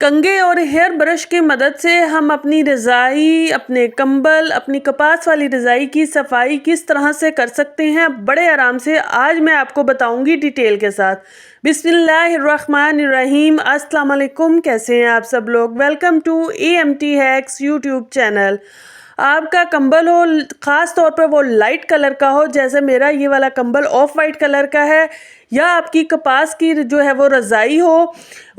कंघे और hair brush की मदद से हम अपनी रज़ाई, अपने कंबल, अपनी कपास वाली रज़ाई की सफाई किस तरह से कर सकते हैं बड़े आराम से। आज मैं आपको बताऊंगी डिटेल के साथ। बिस्मिल्लाहिर्रहमानिर्रहीम। अस्सलाम वालेकुम, कैसे हैं आप सब लोग। Welcome to AMT hacks YouTube channel. आपका कंबल हो, ख़ास तौर पर वो लाइट कलर का हो, जैसे मेरा ये वाला कंबल ऑफ वाइट कलर का है, या आपकी कपास की जो है वो रज़ाई हो,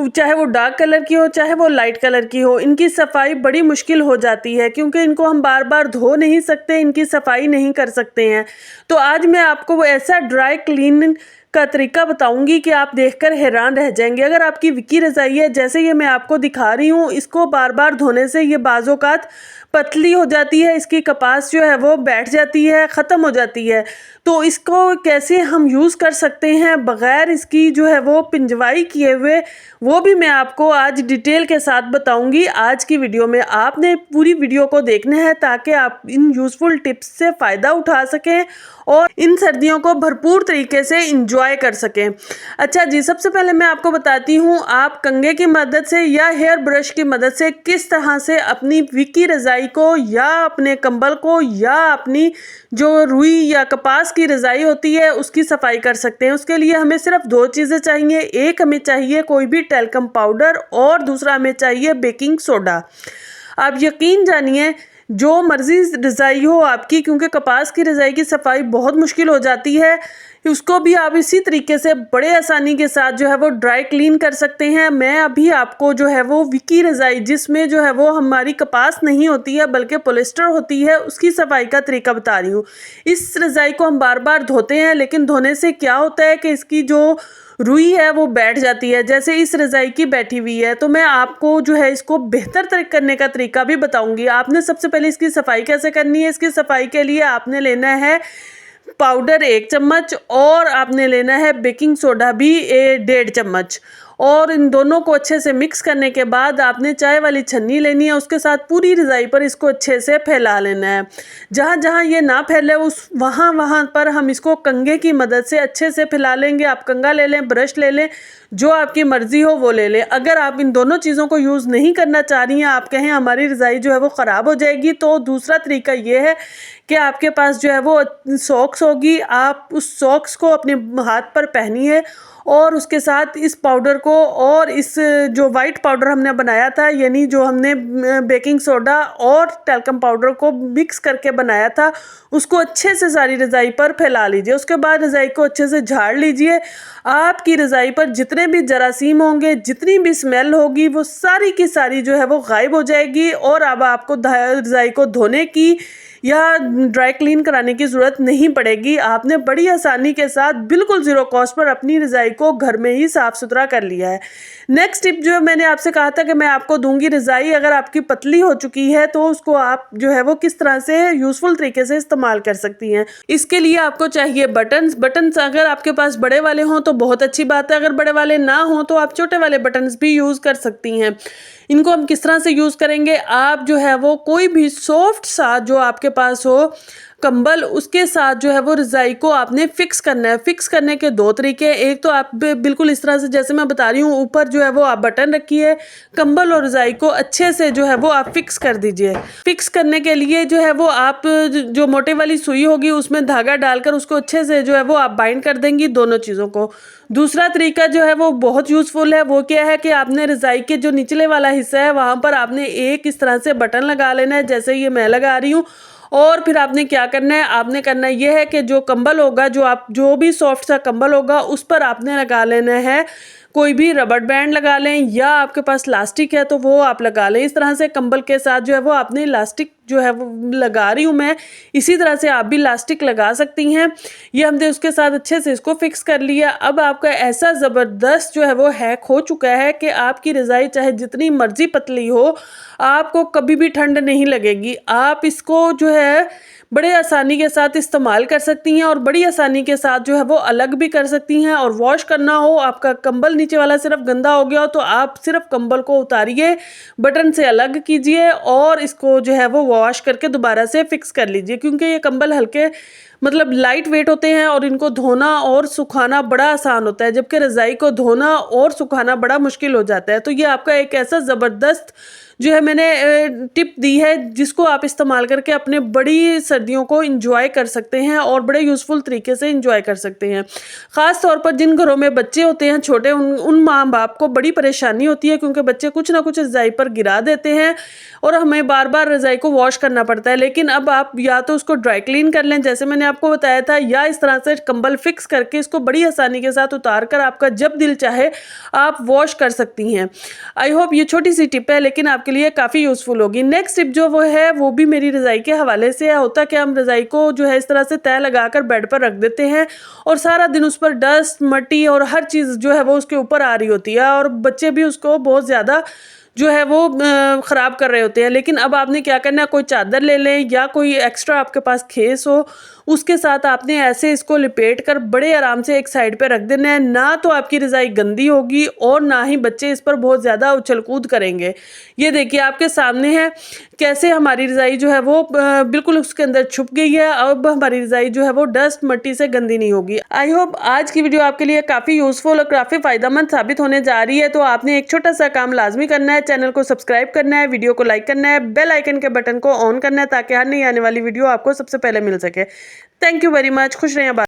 चाहे वो डार्क कलर की हो चाहे वो लाइट कलर की हो, इनकी सफाई बड़ी मुश्किल हो जाती है क्योंकि इनको हम बार बार धो नहीं सकते, इनकी सफाई नहीं कर सकते हैं। तो आज मैं आपको वो ऐसा ड्राई क्लीन का तरीका बताऊंगी कि आप देखकर हैरान रह जाएंगे। अगर आपकी विकी रज़ाई है जैसे ये मैं आपको दिखा रही हूँ, इसको बार बार धोने से ये बाज़ोकात पतली हो जाती है, इसकी कपास जो है वो बैठ जाती है, ख़त्म हो जाती है। तो इसको कैसे हम यूज़ कर सकते हैं बग़ैर इसकी जो है वो पिंजवाई किए हुए, वो भी मैं आपको आज डिटेल के साथ बताऊंगी। आज की वीडियो में आपने पूरी वीडियो को देखना है ताकि आप इन यूज़फुल टिप्स से फ़ायदा उठा सकें और इन सर्दियों को भरपूर तरीके से इंजॉय कर सकें। अच्छा जी, सबसे पहले मैं आपको बताती हूँ आप कंघे की मदद से या हेयर ब्रश की मदद से किस तरह से अपनी विकी रज़ाई को या अपने कंबल को या अपनी जो रुई या कपास की रज़ाई होती है उसकी सफाई कर सकते हैं। उसके लिए हमें सिर्फ दो चीज़ें चाहिए। एक हमें चाहिए कोई भी टैल्कम पाउडर और दूसरा हमें चाहिए बेकिंग सोडा। आप यकीन जानिए, जो मर्जी रज़ाई हो आपकी, क्योंकि कपास की रज़ाई की सफाई बहुत मुश्किल हो जाती है, उसको भी आप इसी तरीके से बड़े आसानी के साथ जो है वो ड्राई क्लीन कर सकते हैं। मैं अभी आपको जो है वो विकी रज़ाई, जिसमें जो है वो हमारी कपास नहीं होती है बल्कि पॉलिस्टर होती है, उसकी सफाई का तरीका बता रही हूँ। इस रज़ाई को हम बार बार धोते हैं, लेकिन धोने से क्या होता है कि इसकी जो रुई है वो बैठ जाती है, जैसे इस रज़ाई की बैठी हुई है। तो मैं आपको जो है इसको बेहतर करने का तरीका भी बताऊंगी। आपने सबसे पहले इसकी सफाई कैसे करनी है। इसकी सफाई के लिए आपने लेना है पाउडर 1 चम्मच और आपने लेना है बेकिंग सोडा भी 1.5 चम्मच, और इन दोनों को अच्छे से मिक्स करने के बाद आपने चाय वाली छन्नी लेनी है, उसके साथ पूरी रज़ाई पर इसको अच्छे से फैला लेना है। जहाँ जहाँ ये ना फैले उस वहाँ पर हम इसको कंघे की मदद से अच्छे से फैला लेंगे। आप कंघा ले लें, ब्रश ले लें, जो आपकी मर्ज़ी हो वो ले लें। अगर आप इन दोनों चीज़ों को यूज़ नहीं करना चाह रही हैं, आप कहें हमारी रज़ाई जो है वो ख़राब हो जाएगी, तो दूसरा तरीका ये है कि आपके पास जो है वो सॉक्स होगी। आप उस सॉक्स को अपने हाथ पर पहनिए और उसके साथ इस पाउडर को और इस जो वाइट पाउडर हमने बनाया था, यानी जो हमने बेकिंग सोडा और टैल्कम पाउडर को मिक्स करके बनाया था, उसको अच्छे से सारी रज़ाई पर फैला लीजिए। उसके बाद रज़ाई को अच्छे से झाड़ लीजिए। आपकी रज़ाई पर जितने भी जरासीम होंगे, जितनी भी स्मेल होगी, वो सारी की सारी जो है वो गायब हो जाएगी और अब आपको रज़ाई को धोने की या ड्राई क्लीन कराने की ज़रूरत नहीं पड़ेगी। आपने बड़ी आसानी के साथ बिल्कुल ज़ीरो कॉस्ट पर अपनी रज़ाई को घर में ही साफ़ सुथरा कर लिया है। नेक्स्ट टिप जो मैंने आपसे कहा था कि मैं आपको दूंगी, रज़ाई अगर आपकी पतली हो चुकी है तो उसको आप जो है वो किस तरह से यूज़फुल तरीके से इस्तेमाल कर सकती हैं। इसके लिए आपको चाहिए बटन्स अगर आपके पास बड़े वाले हों तो बहुत अच्छी बात है, अगर बड़े वाले ना हों तो आप छोटे वाले बटन्स भी यूज़ कर सकती हैं। इनको हम किस तरह से यूज़ करेंगे, आप जो है वो कोई भी सॉफ्ट सा जो आपके पास हो कंबल, उसके साथ जो है वो रज़ाई को आपने फिक्स करना है। फिक्स करने के दो तरीके हैं। एक तो आप बिल्कुल इस तरह से जैसे मैं बता रही हूँ, ऊपर जो है वो आप बटन रखिए, कंबल और रज़ाई को अच्छे से जो है वो आप फिक्स कर दीजिए। फिक्स करने के लिए जो है वो आप जो मोटे वाली सुई होगी उसमें धागा डालकर उसको अच्छे से जो है वो आप बाइंड कर देंगी दोनों चीज़ों को। दूसरा तरीका जो है वो बहुत यूज़फुल है। वो क्या है कि आपने रज़ाई के जो निचले वाला हिस्सा है वहाँ पर आपने एक इस तरह से बटन लगा लेना है, जैसे ये मैं लगा रही हूँ। और फिर आपने क्या करना है, आपने करना यह है कि जो कंबल होगा, जो भी सॉफ्ट सा कंबल होगा, उस पर आपने लगा लेना है कोई भी रबड़ बैंड लगा लें, या आपके पास इलास्टिक है तो वो आप लगा लें। इस तरह से कंबल के साथ जो है वो आपने इलास्टिक जो है वो लगा रही हूँ मैं, इसी तरह से आप भी इलास्टिक लगा सकती हैं। ये हमने उसके साथ अच्छे से इसको फिक्स कर लिया। अब आपका ऐसा ज़बरदस्त जो है वो हैक हो चुका है कि आपकी रज़ाई चाहे जितनी मर्जी पतली हो, आपको कभी भी ठंड नहीं लगेगी। आप इसको जो है बड़े आसानी के साथ इस्तेमाल कर सकती हैं और बड़ी आसानी के साथ जो है वो अलग भी कर सकती हैं। और वॉश करना हो, आपका कंबल नीचे वाला सिर्फ गंदा हो गया हो, तो आप सिर्फ कंबल को उतारिए, बटन से अलग कीजिए और इसको जो है वो वॉश करके दोबारा से फिक्स कर लीजिए, क्योंकि ये कंबल हल्के मतलब लाइट वेट होते हैं और इनको धोना और सुखाना बड़ा आसान होता है, जबकि रज़ाई को धोना और सुखाना बड़ा मुश्किल हो जाता है। तो ये आपका एक ऐसा ज़बरदस्त जो है मैंने टिप दी है जिसको आप इस्तेमाल करके अपने बड़ी सर्दियों को इंजॉय कर सकते हैं और बड़े यूज़फुल तरीके से इंजॉय कर सकते हैं। ख़ास तौर पर जिन घरों में बच्चे होते हैं छोटे, उन माँ बाप को बड़ी परेशानी होती है, क्योंकि बच्चे कुछ ना कुछ रज़ाई पर गिरा देते हैं और हमें बार बार रज़ाई को वॉश करना पड़ता है। लेकिन अब आप या तो उसको ड्राई क्लीन कर लें जैसे मैंने आपको बताया था, या इस तरह से कंबल फिक्स करके इसको बड़ी आसानी के साथ उतार कर आपका जब दिल चाहे आप वॉश कर सकती हैं। आई होप ये छोटी सी टिप है लेकिन आपके लिए काफ़ी यूज़फुल होगी। नेक्स्ट टिप जो वो है वो भी मेरी रज़ाई के हवाले से है। होता कि हम रज़ाई को जो है इस तरह से तह लगाकर बेड पर रख देते हैं और सारा दिन उस पर डस्ट, मट्टी और हर चीज़ जो है वो उसके ऊपर आ रही होती है और बच्चे भी उसको बहुत ज़्यादा जो है वो ख़राब कर रहे होते हैं। लेकिन अब आपने क्या करना है, कोई चादर ले लें या कोई एक्स्ट्रा आपके पास खेस हो, उसके साथ आपने ऐसे इसको लिपेट कर बड़े आराम से एक साइड पे रख देना है। ना तो आपकी रज़ाई गंदी होगी और ना ही बच्चे इस पर बहुत ज़्यादा उछल कूद करेंगे। ये देखिए आपके सामने है कैसे हमारी रज़ाई जो है वो बिल्कुल उसके अंदर छुप गई है। अब हमारी रज़ाई जो है वो डस्ट मट्टी से गंदी नहीं होगी। आई होप आज की वीडियो आपके लिए काफ़ी यूज़फुल और काफ़ी फ़ायदेमंद साबित होने जा रही है। तो आपने एक छोटा सा काम लाजमी करना है, चैनल को सब्सक्राइब करना है, वीडियो को लाइक करना है, बेल आइकन के बटन को ऑन करना है ताकि हर नई आने वाली वीडियो आपको सबसे पहले मिल सके। Thank you very much. खुश रहें।